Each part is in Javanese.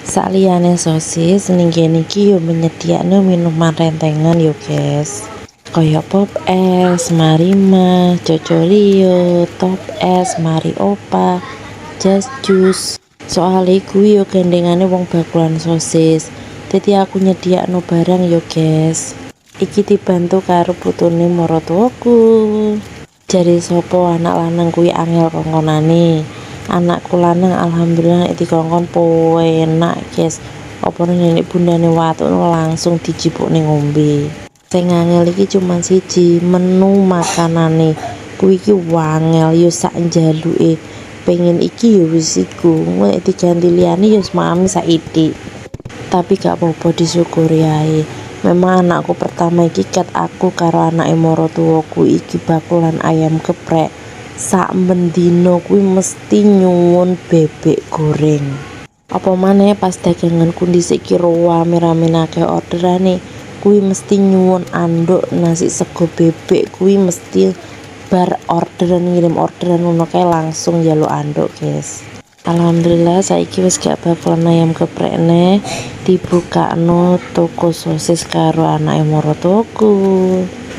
Saliyane sosis ning kene iki yo menyediakno minuman rentengan yo guys, kaya pop es, marima, cocorio, top es, mariopa, just juice. Soale kuwi yo gandengane wong bakulan sosis, dadi aku nyediakno barang yo guys. Iki dibantu karo putune maratuwaku. Jare sapa anak lanang kuwi angel kongkonane. Anakku lanang alhamdulillah dikongkon enak guys. Apa nenek bundane watu langsung dijipukne ngombe. Sing angel iki cuman siji, menu makanane. Kuwi iki wangel yo sak njaluke. Pengen iki yo wis iku, nek diganti liyane yo mami saiki. Tapi gak apa-apa disyukuri ae. Memang anakku pertama iki ket aku karo anake maratuwaku iki bakulan ayam geprek. Sak mendino kuwi mesti nyuwun bebek goreng. Apa maneh pas daganganku dhisik ki rame-rame akeh orderane, kuwi mesti nyuwun anduk nasi sego bebek, kuwi mesti bar orderan ngirim orderan ngono kae langsung njaluk anduk guys. Alhamdulillah saiki wis gak bakalan ayam geprek neh, dibukakno toko sosis karo anake maratuwaku.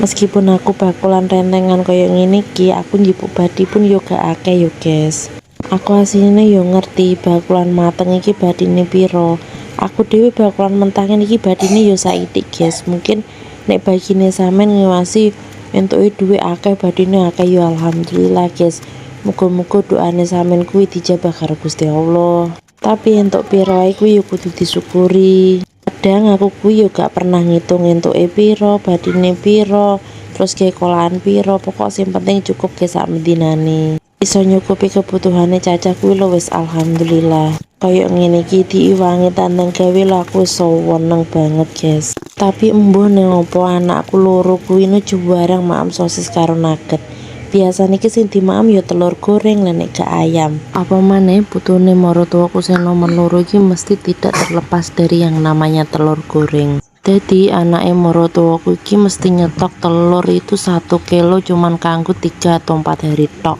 Meskipun aku bakulan rentengan kaya ngene iki, aku njipuk badi pun yo gak akeh yo guys. Aku asline yo ngerti bakulan mateng iki badine piro. Aku dhewe bakulan mentahane iki badine yo saithik guys. Mungkin nek bagine sampean ngewasi entuke dhuwit akeh badine akeh yo alhamdulillah guys. Muga-muga doane sampean kuwi dijabah karo Gusti Allah. Tapi entuk piro ae kuwi yo kudu disyukuri. Kadang aku kuwi yo gak pernah ngitung entuke piro, badine piro, terus kekolaan piro, pokok sing penting cukup ge sak mendinane. Iso nyukupi kebutuhane cacah kuwi lho wis alhamdulillah. Kayak ngene iki diiwangi tandang gawe lho aku seneng banget guys. Tapi embuh ning opo anakku loro kuwi nu juwarang maem sosis karo nugget. Biasane iki sing dimaem ya telur goreng lan nek gak ayam. Apa maneh putune maratuwaku sing nomor loro iki mesti tidak terlepas dari yang namanya telur goreng. Jadi anake maratuwaku iki mesti nyetok telur itu 1 kilo cuman kanggo 3 atau 4 hari tok.